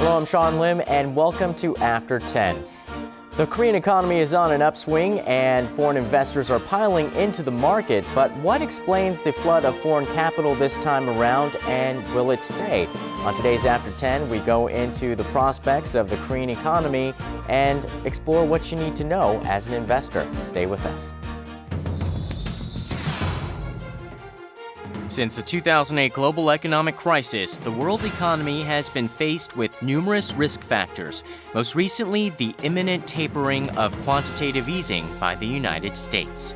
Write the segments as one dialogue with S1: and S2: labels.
S1: Hello, I'm Sean Lim, and welcome to After 10. The Korean economy is on an upswing, and foreign investors are piling into the market. But what explains the flood of foreign capital this time around, and will it stay? On today's After 10, we go into the prospects of the Korean economy and explore what you need to know as an investor. Stay with us. Since the 2008 global economic crisis, the world economy has been faced with numerous risk factors, most recently the imminent tapering of quantitative easing by the United States.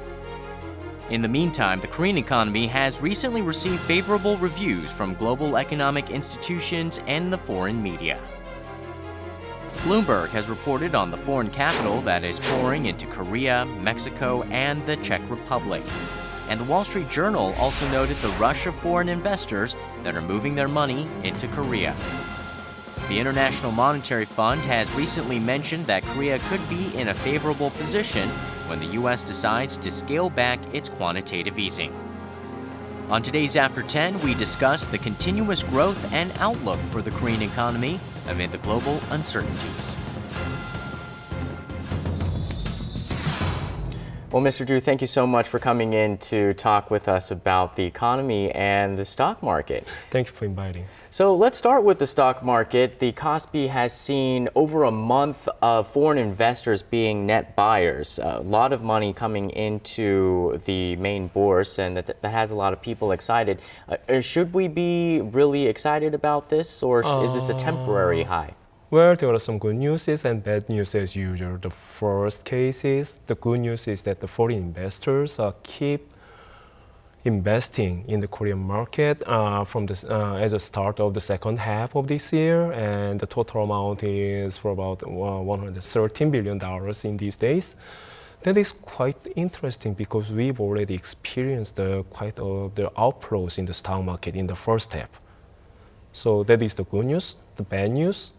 S1: In the meantime, the Korean economy has recently received favorable reviews from global economic institutions and the foreign media. Bloomberg has reported on the foreign capital that is pouring into Korea, Mexico, and the Czech Republic. And the Wall Street Journal also noted the rush of foreign investors that are moving their money into Korea. The International Monetary Fund has recently mentioned that Korea could be in a favorable position when the U.S. decides to scale back its quantitative easing. On today's After 10, we discuss the continuous growth and outlook for the Korean economy amid the global uncertainties. Well, Mr. Drew, thank you so much for coming in to talk with us about the economy and the stock market.
S2: Thank you for inviting.
S1: So let's start with the stock market. The Kospi has seen over a month of foreign investors being net buyers. A lot of money coming into the main bourse, and that has a lot of people excited. Should we be really excited about this, or is this a temporary high?
S2: Well, there are some good news and bad news as usual. The first case is, the good news is that the foreign investors keep investing in the Korean market as a start of the second half of this year, and the total amount is for about $113 billion in these days. That is quite interesting because we've already experienced quite the outflows in the stock market in the first half. So that is the good news. The bad news,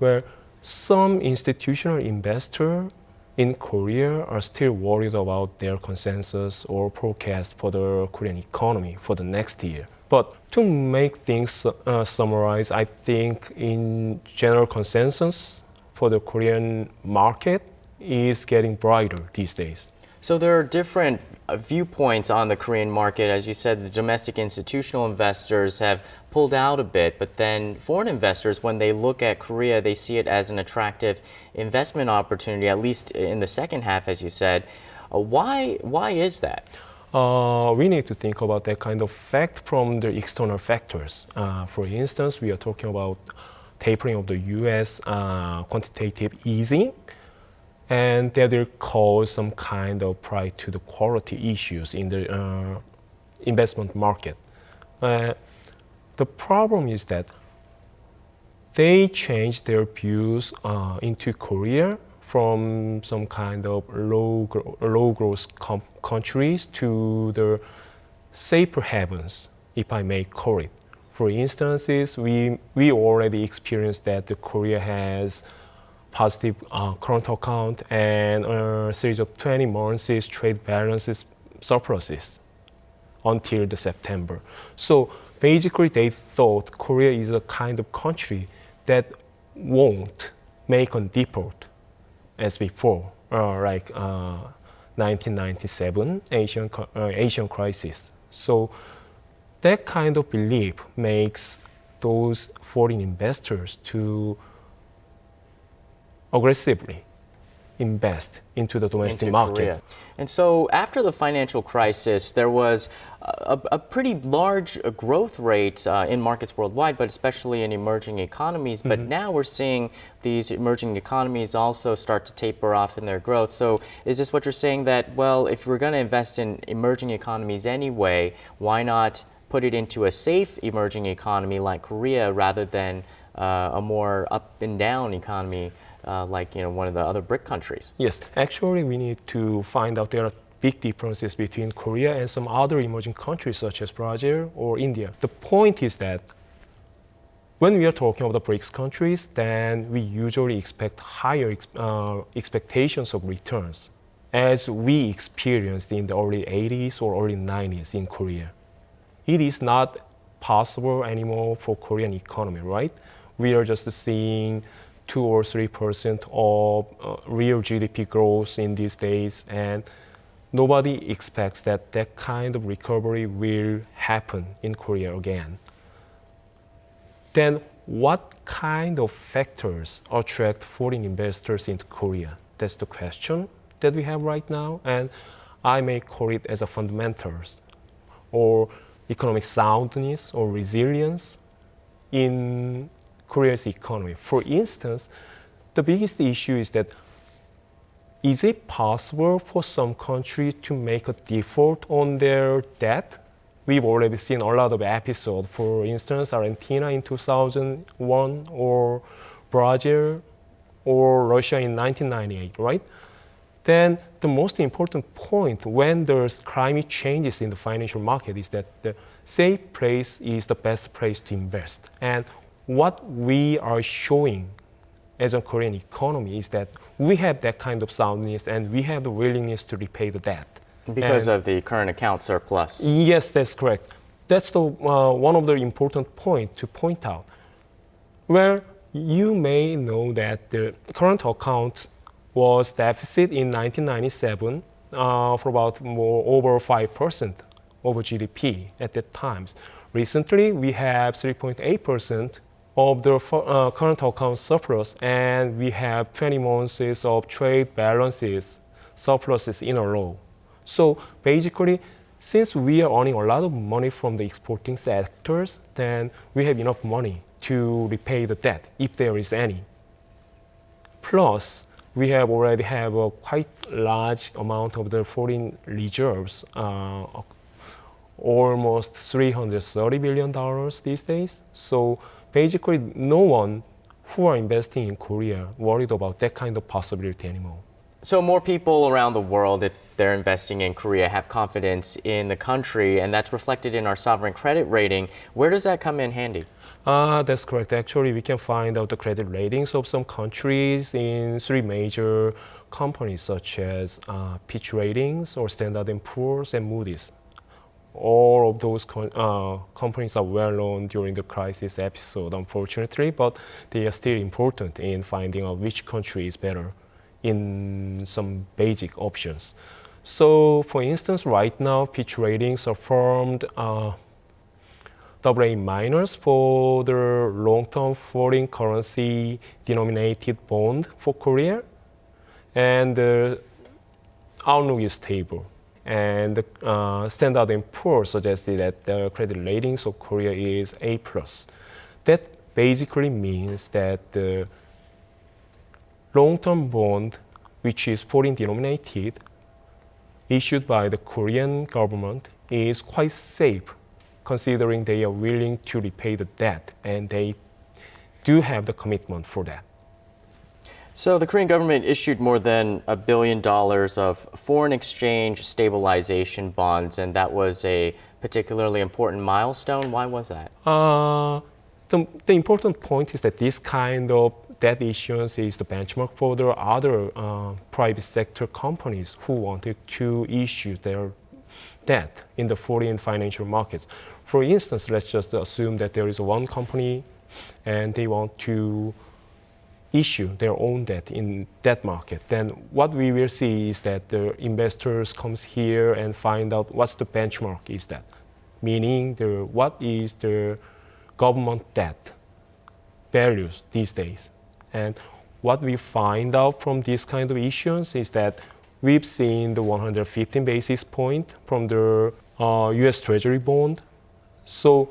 S2: where some institutional investors in Korea are still worried about their consensus or forecast for the Korean economy for the next year. But to make things summarize, I think in general consensus for the Korean market is getting brighter these days.
S1: So there are different viewpoints on the Korean market. As you said, the domestic institutional investors have pulled out a bit, but then foreign investors, when they look at Korea, they see it as an attractive investment opportunity, at least in the second half, as you said. Why is that?
S2: We need to think about that kind of fact from the external factors. For instance, we are talking about tapering of the U.S. Quantitative easing, and that will cause some kind of price to the quality issues in the investment market. The problem is that they changed their views into Korea from some kind of low growth countries to the safer havens, if I may call it. For instance, we already experienced that the Korea has positive current account and a series of 20 months trade balances surpluses until the September. So basically they thought Korea is a kind of country that won't make a default as before, like 1997 Asian crisis. So that kind of belief makes those foreign investors to aggressively invest into the domestic market.
S1: Korea. And so after the financial crisis, there was a pretty large growth rate in markets worldwide, but especially in emerging economies. But now we're seeing these emerging economies also start to taper off in their growth. So is this what you're saying, that, well, if we're going to invest in emerging economies anyway, why not put it into a safe emerging economy like Korea rather than a more up and down economy like one of the other BRIC countries?
S2: Yes, actually we need to find out there are big differences between Korea and some other emerging countries such as Brazil or India. The point is that when we are talking about the BRICS countries, then we usually expect higher expectations of returns, as we experienced in the early 80s or early 90s in Korea. It is not possible anymore for Korean economy, right? we are just seeing 2 or 3% of real GDP growth in these days, and nobody expects that that kind of recovery will happen in Korea again. Then what kind of factors attract foreign investors into Korea? That's the question that we have right now, and I may call it as a fundamentals or economic soundness or resilience in Korea's economy. For instance, the biggest issue is that is it possible for some countries to make a default on their debt? We've already seen a lot of episodes. For instance, Argentina in 2001 or Brazil or Russia in 1998, right? Then the most important point when there's climate changes in the financial market is that the safe place is the best place to invest. And what we are showing as a Korean economy is that we have that kind of soundness and we have the willingness to repay the debt.
S3: Because of the current account surplus.
S2: Yes, that's correct. That's the one of the important points to point out. Where you may know that the current account was deficit in 1997 for about over 5% of GDP at that time. Recently, we have 3.8% of the current account surplus, and we have 20 months of trade balances surpluses in a row. So basically, since we are earning a lot of money from the exporting sectors, then we have enough money to repay the debt, if there is any. Plus, we have already have a quite large amount of the foreign reserves, almost $330 billion these days. So basically, no one who are investing in Korea worried about that kind of possibility anymore.
S3: So more people around the world, if they're investing in Korea, have confidence in the country, and that's reflected in our sovereign credit rating. Where does that come in handy?
S2: That's correct. Actually, we can find out the credit ratings of some countries in 3 major companies such as Fitch Ratings or Standard & Poor's and Moody's. All of those companies are well known during the crisis episode, unfortunately, but they are still important in finding out which country is better in some basic options. So, for instance, right now, Fitch Ratings affirmed AA- for the long-term foreign currency denominated bond for Korea, and the outlook is stable. And the Standard & Poor's suggested that the credit ratings of Korea is A+. That basically means that the long-term bond, which is foreign denominated, issued by the Korean government, is quite safe, considering they are willing to repay the debt, and they do have the commitment for that.
S3: So the Korean government issued more than $1 billion of foreign exchange stabilization bonds, and that was a particularly important milestone. Why was that?
S2: The important point is that this kind of debt issuance is the benchmark for the other private sector companies who wanted to issue their debt in the foreign financial markets. For instance, let's just assume that there is one company and they want to issue their own debt in that market. Then what we will see is that the investors comes here and find out what's the benchmark is that, meaning what is the government debt values these days. And what we find out from this kind of issuance is that we've seen the 115 basis point from the US Treasury bond. So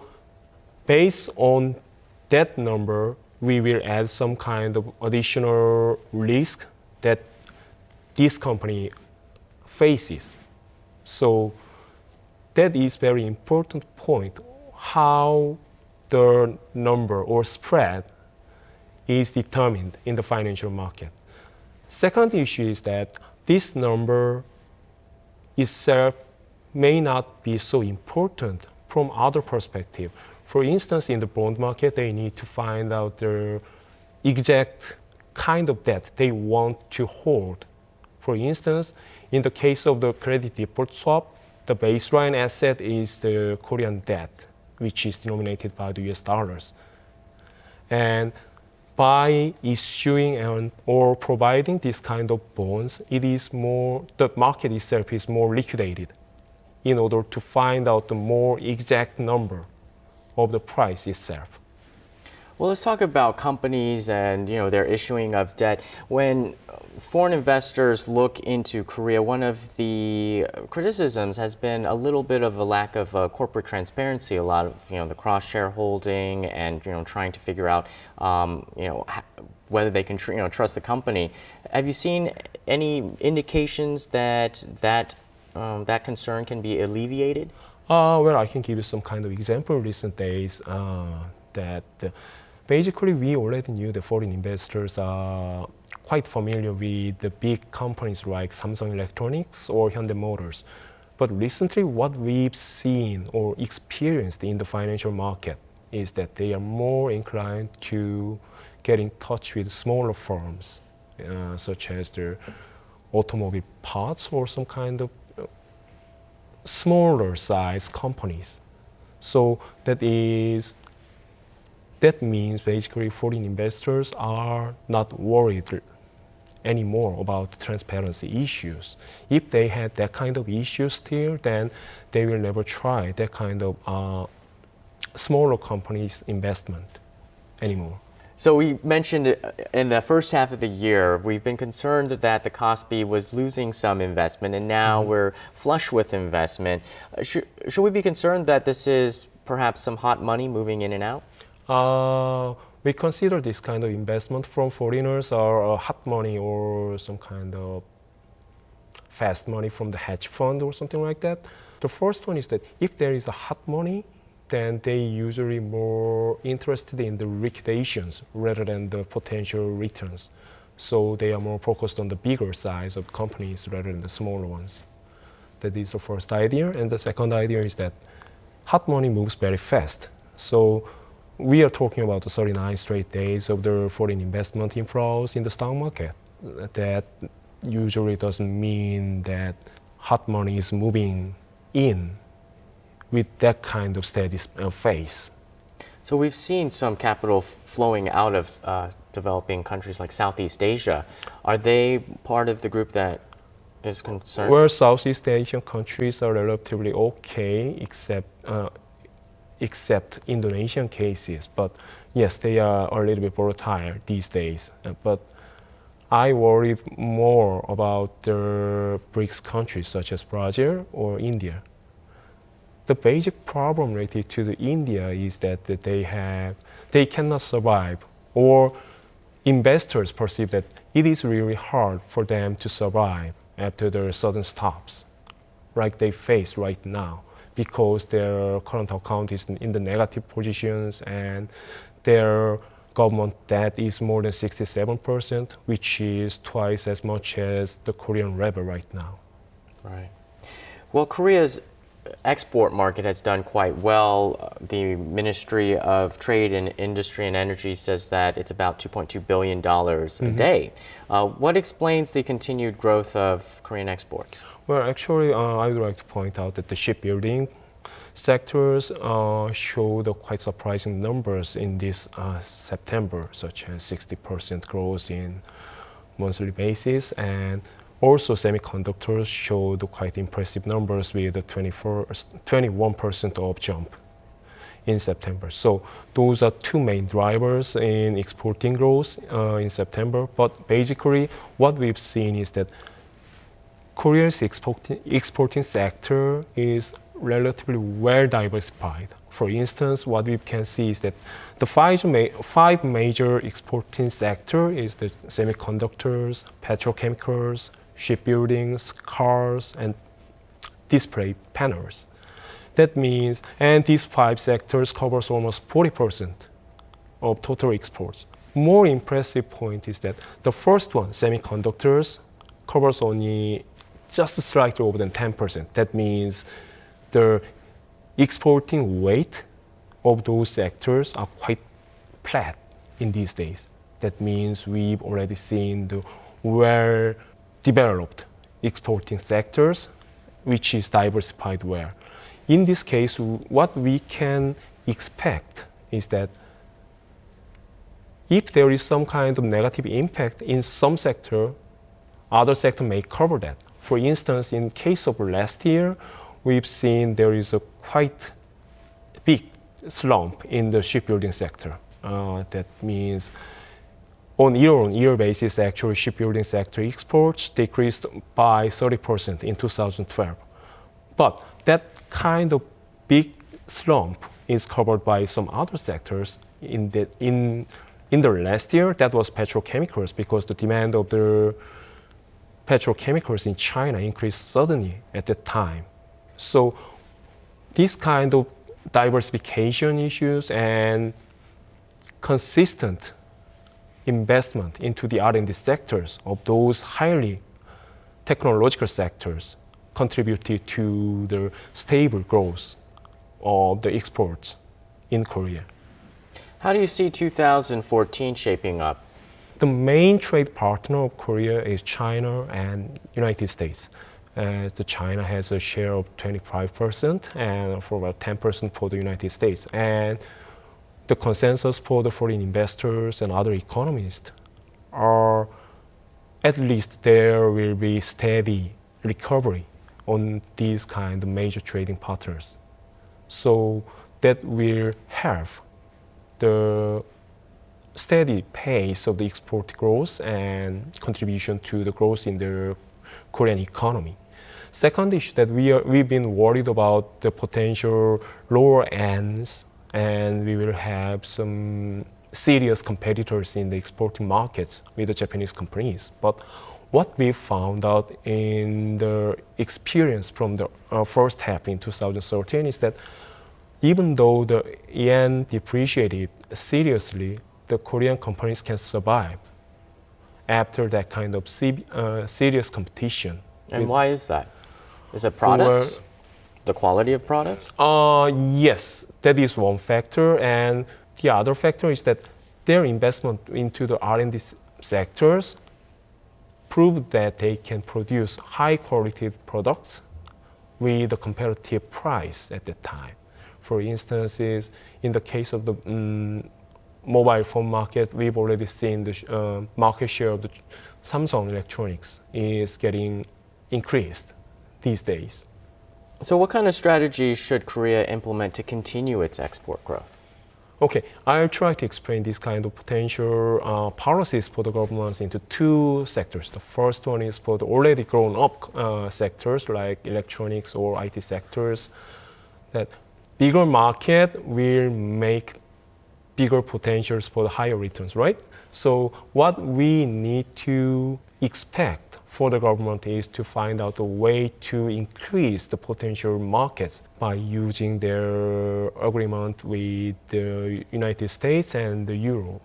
S2: based on that number, we will add some kind of additional risk that this company faces. So that is very important point, how the number or spread is determined in the financial market. Second issue is that this number itself may not be so important from other perspective. For instance, in the bond market, they need to find out the exact kind of debt they want to hold. For instance, in the case of the credit default swap, the baseline asset is the Korean debt, which is denominated by the US dollars. And by issuing or providing this kind of bonds, the market itself is more liquidated in order to find out the more exact number of the price itself.
S3: Well, let's talk about companies and their issuing of debt. When foreign investors look into Korea, one of the criticisms has been a little bit of a lack of corporate transparency. A lot of the cross shareholding and trying to figure out whether they can trust the company. Have you seen any indications that concern can be alleviated?
S2: Well, I can give you some kind of example recent days that basically we already knew the foreign investors are quite familiar with the big companies like Samsung Electronics or Hyundai Motors. But recently what we've seen or experienced in the financial market is that they are more inclined to get in touch with smaller firms, such as the automobile parts or some kind of smaller size companies. So that means basically foreign investors are not worried anymore about transparency issues. If they had that kind of issues still, then they will never try that kind of smaller companies investment anymore.
S3: So we mentioned in the first half of the year, we've been concerned that the KOSPI was losing some investment, and now we're flush with investment. Should we be concerned that this is perhaps some hot money moving in and out?
S2: We consider this kind of investment from foreigners are hot money or some kind of fast money from the hedge fund or something like that. The first one is that if there is a hot money, then they usually more interested in the liquidations rather than the potential returns. So they are more focused on the bigger size of companies rather than the smaller ones. That is the first idea. And the second idea is that hot money moves very fast. So we are talking about the 39 straight days of the foreign investment inflows in the stock market. That usually doesn't mean that hot money is moving in with that kind of steady phase.
S3: So we've seen some capital flowing out of developing countries like Southeast Asia. Are they part of the group that is concerned?
S2: Well, Southeast Asian countries are relatively okay, except Indonesian cases. But yes, they are a little bit volatile these days. But I worried more about the BRICS countries such as Brazil or India. The basic problem related to the India is that they cannot survive, or investors perceive that it is really hard for them to survive after the sudden stops, like they face right now, because their current account is in the negative positions and their government debt is more than 67%, which is twice as much as the Korean level right now.
S3: Right. Well, Korea's export market has done quite well. The Ministry of Trade and Industry and Energy says that it's about $2.2 billion a day. What explains the continued growth of Korean exports?
S2: Well, actually, I would like to point out that the shipbuilding sectors showed quite surprising numbers in this September, such as 60% growth in monthly basis, and also semiconductors showed quite impressive numbers with a 21% of jump in September. So those are two main drivers in exporting growth in September. But basically, what we've seen is that Korea's exporting sector is relatively well diversified. For instance, what we can see is that the five major exporting sector is the semiconductors, petrochemicals, shipbuildings, cars, and display panels. That means, and these five sectors covers almost 40% of total exports. More impressive point is that the first one, semiconductors, covers only just slightly over than 10%. That means the exporting weight of those sectors are quite flat in these days. That means we've already seen the well-developed exporting sectors, which is diversified well. In this case, what we can expect is that if there is some kind of negative impact in some sector, other sector may cover that. For instance, in case of last year, we've seen there is a quite big slump in the shipbuilding sector. That means on year basis, actually shipbuilding sector exports decreased by 30% in 2012. But that kind of big slump is covered by some other sectors. In the last year, that was petrochemicals, because the demand of the petrochemicals in China increased suddenly at that time. So this kind of diversification issues and consistent investment into the R&D sectors of those highly technological sectors contributed to the stable growth of the exports in Korea.
S3: How do you see 2014 shaping up?
S2: The main trade partner of Korea is China and United States. The China has a share of 25% and for about 10% for the United States. And the consensus for the foreign investors and other economists are at least there will be steady recovery on these kind of major trading partners. So that will help the steady pace of the export growth and contribution to the growth in the Korean economy. Second issue that we've been worried about the potential lower ends, and we will have some serious competitors in the exporting markets with the Japanese companies. But what we found out in the experience from the first half in 2013 is that even though the yen depreciated seriously, the Korean companies can survive after that kind of serious competition.
S3: And why is that? Is it products? The quality of products?
S2: Yes, that is one factor. And the other factor is that their investment into the R&D sectors proved that they can produce high quality products with a competitive price at that time. For instance, in the case of the mobile phone market, we've already seen the market share of the Samsung Electronics is getting increased these days.
S3: So what kind of strategies should Korea implement to continue its export growth?
S2: Okay, I'll try to explain this kind of potential policies for the governments into two sectors. The first one is for the already grown up sectors like electronics or IT sectors, that bigger market will make bigger potentials for the higher returns, right? So what we need to expect for the government is to find out a way to increase the potential markets by using their agreement with the United States and the Euro.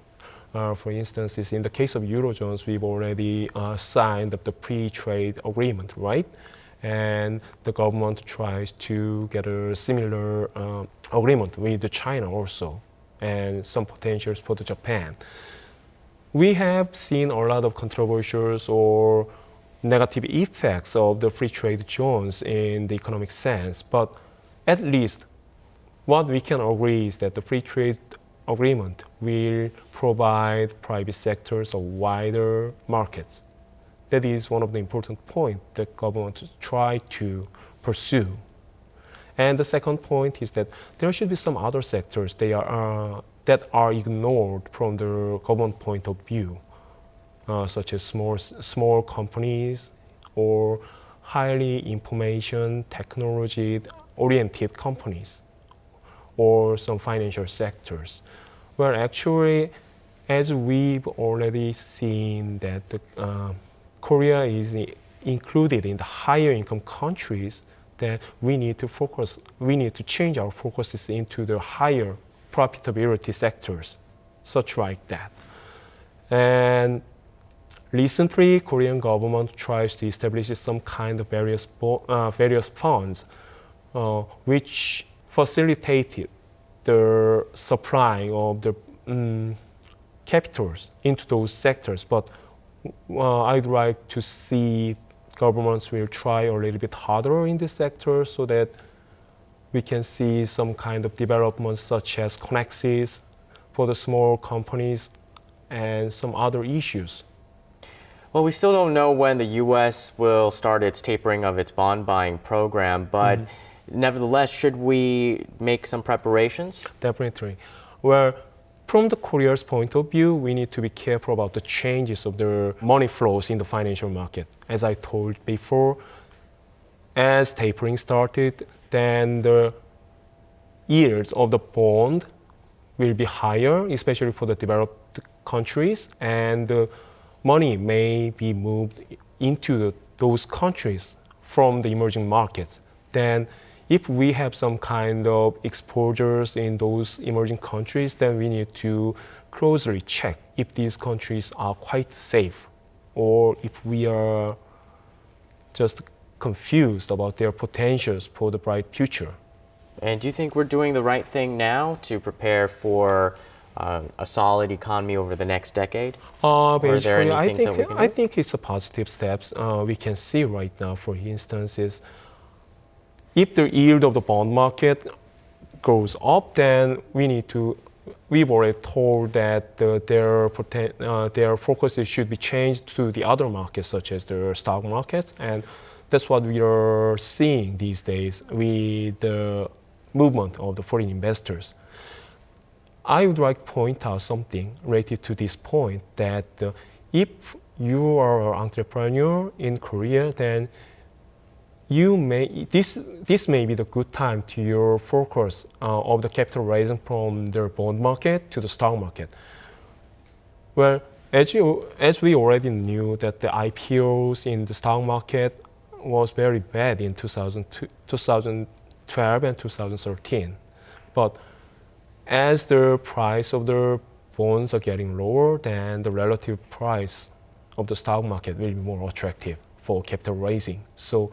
S2: For instance, in the case of Eurozones, we've already signed up the pre-trade agreement, right? And the government tries to get a similar agreement with China also, and some potentials for the Japan. We have seen a lot of controversies or negative effects of the free trade zones in the economic sense, but at least what we can agree is that the free trade agreement will provide private sectors a wider markets. That is one of the important points that government try to pursue. And the second point is that there should be some other sectors that are ignored from the government point of view, such as small companies or highly information technology oriented companies, or some financial sectors, where actually, as we've already seen that Korea is included in the higher income countries, that we need to change our focuses into the higher profitability sectors, such like that. And recently, Korean government tries to establish some kind of various funds which facilitated the supplying of the capitals into those sectors. But I'd like to see governments will try a little bit harder in this sector so that we can see some kind of developments such as connexes for the small companies and some other issues.
S3: Well, we still don't know when the U.S. will start its tapering of its bond buying program, but nevertheless, should we make some preparations?
S2: Definitely. Well, from the Korea's point of view, we need to be careful about the changes of the money flows in the financial market. As I told before, as tapering started, then the yields of the bond will be higher, especially for the developed countries, and the money may be moved into those countries from the emerging markets. Then if we have some kind of exposures in those emerging countries, then we need to closely check if these countries are quite safe or if we are just confused about their potentials for the bright future.
S3: And do you think we're doing the right thing now to prepare for a solid economy over the next decade?
S2: Basically,
S3: I
S2: think it's a positive steps we can see right now. For instance, is if the yield of the bond market goes up, then we've already told that their focus should be changed to the other markets, such as the stock markets, and that's what we are seeing these days with the movement of the foreign investors. I would like to point out something related to this point, that if you are an entrepreneur in Korea, then this may be the good time to your focus of the capital raising from the bond market to the stock market. Well, as we already knew that the IPOs in the stock market was very bad in 2012 and 2013, but as the price of the bonds are getting lower, then the relative price of the stock market will be more attractive for capital raising. So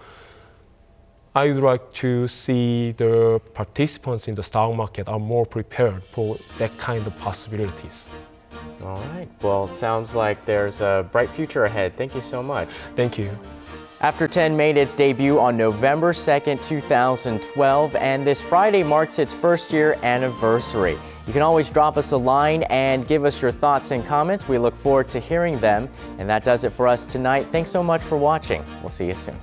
S2: I would like to see the participants in the stock market are more prepared for that kind of possibilities.
S3: All right. Well, it sounds like there's a bright future ahead. Thank you so much.
S2: Thank you.
S3: After 10 made its debut on November 2nd, 2012, and this Friday marks its first year anniversary. You can always drop us a line and give us your thoughts and comments. We look forward to hearing them. And that does it for us tonight. Thanks so much for watching. We'll see you soon.